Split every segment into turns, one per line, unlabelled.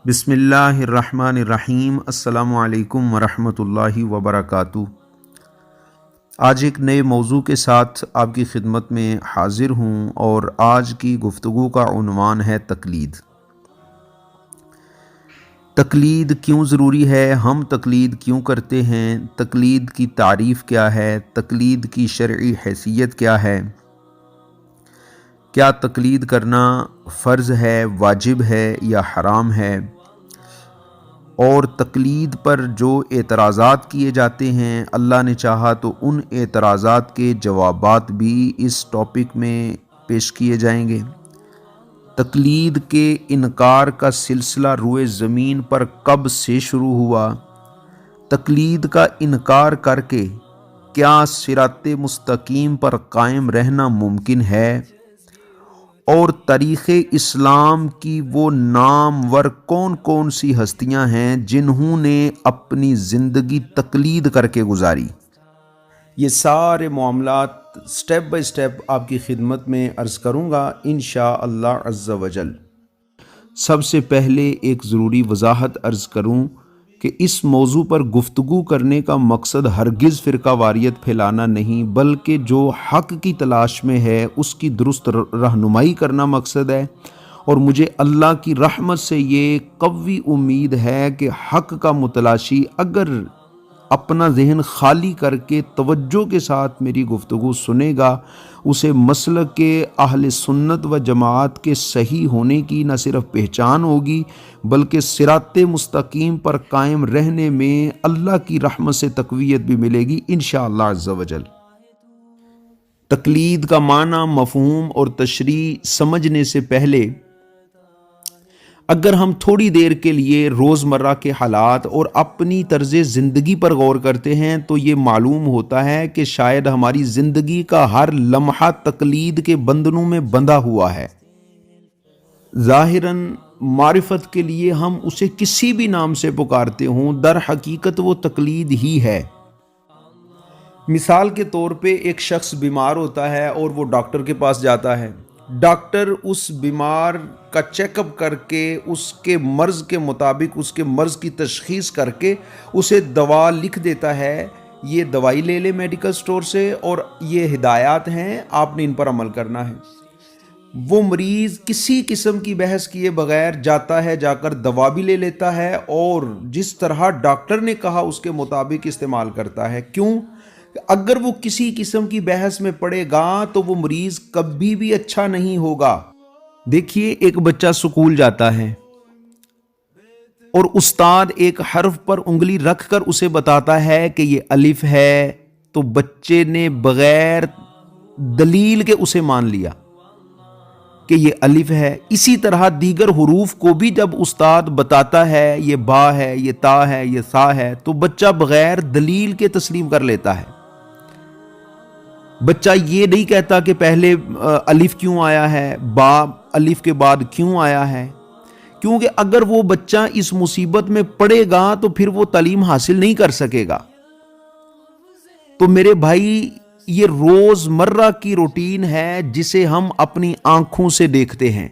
بسم اللہ الرحمن الرحیم۔ السلام علیکم ورحمۃ اللہ وبرکاتہ۔ آج ایک نئے موضوع کے ساتھ آپ کی خدمت میں حاضر ہوں، اور آج کی گفتگو کا عنوان ہے تقلید۔ تقلید کیوں ضروری ہے؟ ہم تقلید کیوں کرتے ہیں؟ تقلید کی تعریف کیا ہے؟ تقلید کی شرعی حیثیت کیا ہے؟ کیا تقلید کرنا فرض ہے، واجب ہے یا حرام ہے؟ اور تقلید پر جو اعتراضات کیے جاتے ہیں، اللہ نے چاہا تو ان اعتراضات کے جوابات بھی اس ٹاپک میں پیش کیے جائیں گے۔ تقلید کے انکار کا سلسلہ روئے زمین پر کب سے شروع ہوا؟ تقلید کا انکار کر کے کیا صراط مستقیم پر قائم رہنا ممکن ہے؟ اور تاریخ اسلام کی وہ نامور کون کون سی ہستیاں ہیں جنہوں نے اپنی زندگی تقلید کر کے گزاری؟ یہ سارے معاملات سٹیپ بائی سٹیپ آپ کی خدمت میں عرض کروں گا انشاءاللہ عز و جل۔ سب سے پہلے ایک ضروری وضاحت عرض کروں کہ اس موضوع پر گفتگو کرنے کا مقصد ہرگز فرقہ واریت پھیلانا نہیں، بلکہ جو حق کی تلاش میں ہے اس کی درست رہنمائی کرنا مقصد ہے۔ اور مجھے اللہ کی رحمت سے یہ قوی امید ہے کہ حق کا متلاشی اگر اپنا ذہن خالی کر کے توجہ کے ساتھ میری گفتگو سنے گا، اسے مسلک کے اہل سنت و جماعت کے صحیح ہونے کی نہ صرف پہچان ہوگی بلکہ صراط مستقیم پر قائم رہنے میں اللہ کی رحمت سے تقویت بھی ملے گی انشاءاللہ عز و جل۔ تقلید کا معنی، مفہوم اور تشریح سمجھنے سے پہلے اگر ہم تھوڑی دیر کے لیے روزمرہ کے حالات اور اپنی طرز زندگی پر غور کرتے ہیں تو یہ معلوم ہوتا ہے کہ شاید ہماری زندگی کا ہر لمحہ تقلید کے بندھنوں میں بندھا ہوا ہے۔ ظاہراً معرفت کے لیے ہم اسے کسی بھی نام سے پکارتے ہوں، در حقیقت وہ تقلید ہی ہے۔ مثال کے طور پہ ایک شخص بیمار ہوتا ہے اور وہ ڈاکٹر کے پاس جاتا ہے۔ ڈاکٹر اس بیمار کا چیک اپ کر کے اس کے مرض کے مطابق اس کے مرض کی تشخیص کر کے اسے دوا لکھ دیتا ہے، یہ دوائی لے لے میڈیکل سٹور سے اور یہ ہدایات ہیں، آپ نے ان پر عمل کرنا ہے۔ وہ مریض کسی قسم کی بحث کیے بغیر جاتا ہے، جا کر دوا بھی لے لیتا ہے اور جس طرح ڈاکٹر نے کہا اس کے مطابق استعمال کرتا ہے۔ کیوں؟ اگر وہ کسی قسم کی بحث میں پڑے گا تو وہ مریض کبھی بھی اچھا نہیں ہوگا۔ دیکھیے، ایک بچہ سکول جاتا ہے اور استاد ایک حرف پر انگلی رکھ کر اسے بتاتا ہے کہ یہ الف ہے، تو بچے نے بغیر دلیل کے اسے مان لیا کہ یہ الف ہے۔ اسی طرح دیگر حروف کو بھی جب استاد بتاتا ہے یہ با ہے، یہ تا ہے، یہ سا ہے، تو بچہ بغیر دلیل کے تسلیم کر لیتا ہے۔ بچہ یہ نہیں کہتا کہ پہلے الف کیوں آیا ہے، با الف کے بعد کیوں آیا ہے، کیونکہ اگر وہ بچہ اس مصیبت میں پڑے گا تو پھر وہ تعلیم حاصل نہیں کر سکے گا۔ تو میرے بھائی، یہ روز مرہ کی روٹین ہے جسے ہم اپنی آنکھوں سے دیکھتے ہیں،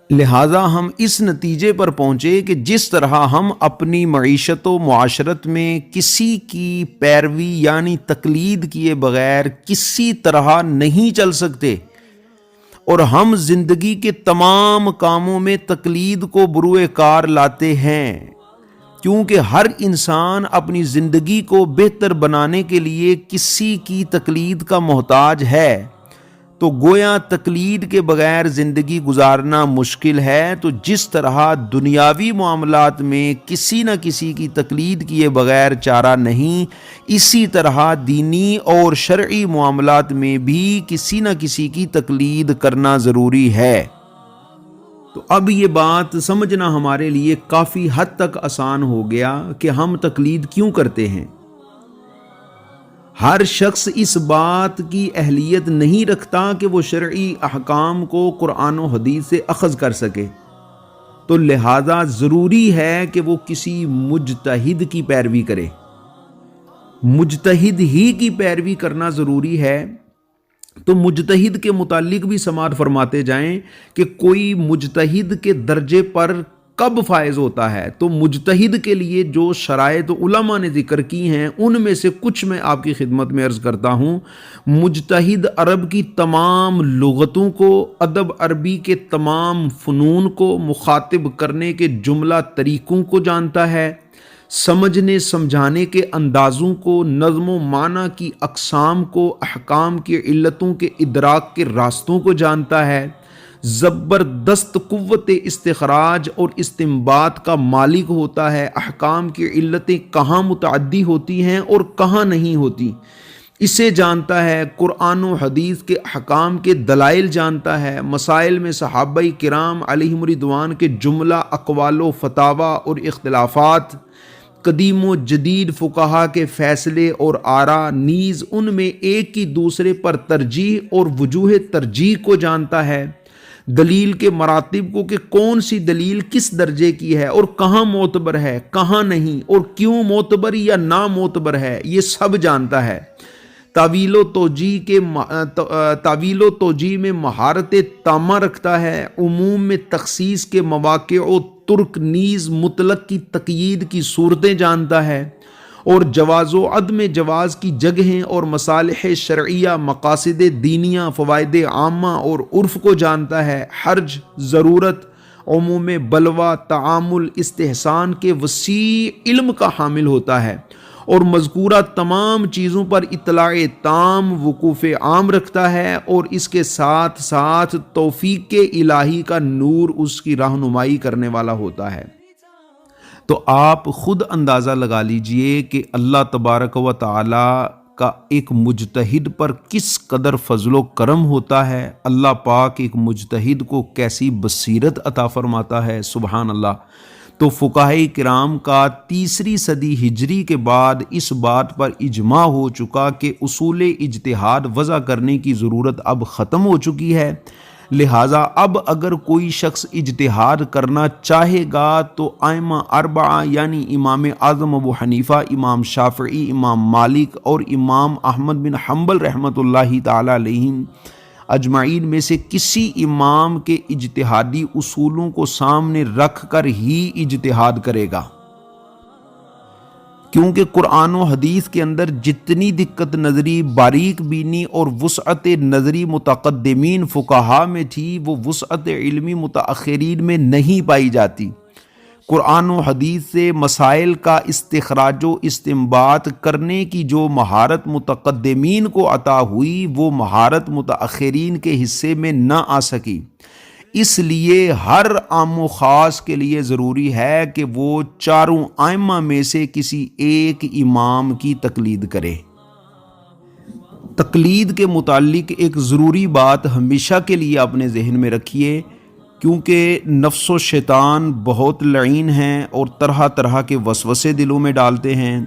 لہٰذا ہم اس نتیجے پر پہنچے کہ جس طرح ہم اپنی معیشت و معاشرت میں کسی کی پیروی یعنی تقلید کیے بغیر کسی طرح نہیں چل سکتے، اور ہم زندگی کے تمام کاموں میں تقلید کو بروئے کار لاتے ہیں، کیونکہ ہر انسان اپنی زندگی کو بہتر بنانے کے لیے کسی کی تقلید کا محتاج ہے، تو گویا تقلید کے بغیر زندگی گزارنا مشکل ہے۔ تو جس طرح دنیاوی معاملات میں کسی نہ کسی کی تقلید کیے بغیر چارہ نہیں، اسی طرح دینی اور شرعی معاملات میں بھی کسی نہ کسی کی تقلید کرنا ضروری ہے۔ تو اب یہ بات سمجھنا ہمارے لیے کافی حد تک آسان ہو گیا کہ ہم تقلید کیوں کرتے ہیں۔ ہر شخص اس بات کی اہلیت نہیں رکھتا کہ وہ شرعی احکام کو قرآن و حدیث سے اخذ کر سکے، تو لہذا ضروری ہے کہ وہ کسی مجتہد کی پیروی کرے۔ مجتہد ہی کی پیروی کرنا ضروری ہے۔ تو مجتہد کے متعلق بھی سماعت فرماتے جائیں کہ کوئی مجتہد کے درجے پر کب فائز ہوتا ہے؟ تو مجتہد کے لیے جو شرائط علماء نے ذکر کی ہیں ان میں سے کچھ میں آپ کی خدمت میں عرض کرتا ہوں۔ مجتہد عرب کی تمام لغتوں کو، ادب عربی کے تمام فنون کو، مخاطب کرنے کے جملہ طریقوں کو جانتا ہے، سمجھنے سمجھانے کے اندازوں کو، نظم و معنی کی اقسام کو، احکام کی علتوں کے ادراک کے راستوں کو جانتا ہے، زبردست قوت استخراج اور استنباط کا مالک ہوتا ہے، احکام کی علتیں کہاں متعدی ہوتی ہیں اور کہاں نہیں ہوتی اسے جانتا ہے، قرآن و حدیث کے احکام کے دلائل جانتا ہے، مسائل میں صحابہ کرام علیہم رضوان کے جملہ اقوال و فتاوی اور اختلافات، قدیم و جدید فقہا کے فیصلے اور آراء، نیز ان میں ایک کی دوسرے پر ترجیح اور وجوہ ترجیح کو جانتا ہے، دلیل کے مراتب کو کہ کون سی دلیل کس درجے کی ہے اور کہاں معتبر ہے کہاں نہیں اور کیوں معتبر یا نامعتبر ہے، یہ سب جانتا ہے۔ تعویل و توجیہ میں مہارت تامہ رکھتا ہے، عموم میں تخصیص کے مواقع و ترک نیز مطلق کی تقیید کی صورتیں جانتا ہے، اور جواز و عدم جواز کی جگہیں اور مصالح شرعیہ، مقاصد دینیہ، فوائد عامہ اور عرف کو جانتا ہے، حرج، ضرورت، عموم بلوہ، تعامل، استحسان کے وسیع علم کا حامل ہوتا ہے، اور مذکورہ تمام چیزوں پر اطلاع تام، وقوف عام رکھتا ہے، اور اس کے ساتھ ساتھ توفیق الہی کا نور اس کی رہنمائی کرنے والا ہوتا ہے۔ تو آپ خود اندازہ لگا لیجئے کہ اللہ تبارک و تعالی کا ایک مجتہد پر کس قدر فضل و کرم ہوتا ہے، اللہ پاک ایک مجتہد کو کیسی بصیرت عطا فرماتا ہے، سبحان اللہ۔ تو فقہاء کرام کا 3 صدی ہجری کے بعد اس بات پر اجماع ہو چکا کہ اصول اجتہاد وضع کرنے کی ضرورت اب ختم ہو چکی ہے، لہٰذا اب اگر کوئی شخص اجتہاد کرنا چاہے گا تو ائمہ 4 یعنی امام اعظم ابو حنیفہ، امام شافعی، امام مالک اور امام احمد بن حنبل رحمۃ اللہ تعالی علیہم اجمعین میں سے کسی امام کے اجتہادی اصولوں کو سامنے رکھ کر ہی اجتہاد کرے گا، کیونکہ قرآن و حدیث کے اندر جتنی دقت نظری، باریک بینی اور وسعت نظری متقدمین فقہا میں تھی وہ وسعت علمی متاخرین میں نہیں پائی جاتی۔ قرآن و حدیث سے مسائل کا استخراج و استنباط کرنے کی جو مہارت متقدمین کو عطا ہوئی وہ مہارت متاخرین کے حصے میں نہ آ سکی، اس لیے ہر عام و خاص کے لیے ضروری ہے کہ وہ 4 ائمہ میں سے کسی ایک امام کی تقلید کرے۔ تقلید کے متعلق ایک ضروری بات ہمیشہ کے لیے اپنے ذہن میں رکھیے، کیونکہ نفس و شیطان بہت لعین ہیں اور طرح طرح کے وسوسے دلوں میں ڈالتے ہیں،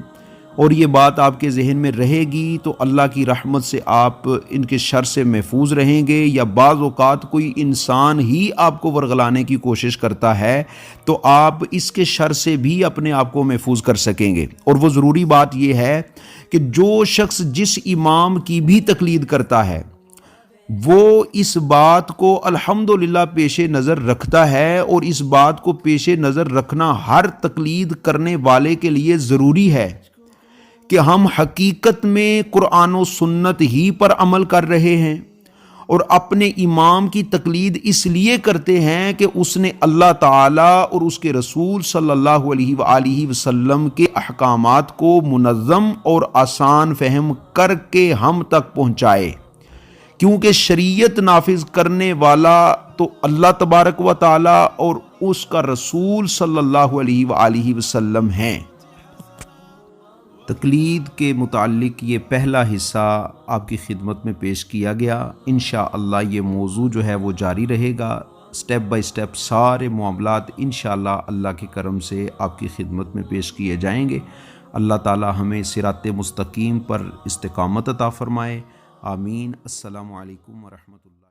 اور یہ بات آپ کے ذہن میں رہے گی تو اللہ کی رحمت سے آپ ان کے شر سے محفوظ رہیں گے، یا بعض اوقات کوئی انسان ہی آپ کو ورغلانے کی کوشش کرتا ہے تو آپ اس کے شر سے بھی اپنے آپ کو محفوظ کر سکیں گے۔ اور وہ ضروری بات یہ ہے کہ جو شخص جس امام کی بھی تقلید کرتا ہے وہ اس بات کو الحمدللہ پیش نظر رکھتا ہے، اور اس بات کو پیش نظر رکھنا ہر تقلید کرنے والے کے لیے ضروری ہے کہ ہم حقیقت میں قرآن و سنت ہی پر عمل کر رہے ہیں، اور اپنے امام کی تقلید اس لیے کرتے ہیں کہ اس نے اللہ تعالیٰ اور اس کے رسول صلی اللہ علیہ وآلہ وسلم کے احکامات کو منظم اور آسان فہم کر کے ہم تک پہنچائے، کیونکہ شریعت نافذ کرنے والا تو اللہ تبارک و تعالیٰ اور اس کا رسول صلی اللہ علیہ وآلہ وسلم ہیں۔ تقلید کے متعلق یہ پہلا حصہ آپ کی خدمت میں پیش کیا گیا، انشاءاللہ یہ موضوع جو ہے وہ جاری رہے گا، سٹیپ بائی سٹیپ سارے معاملات انشاءاللہ اللہ کے کرم سے آپ کی خدمت میں پیش کیے جائیں گے۔ اللہ تعالی ہمیں صراط مستقیم پر استقامت عطا فرمائے، آمین۔ السلام علیکم ورحمۃ اللہ۔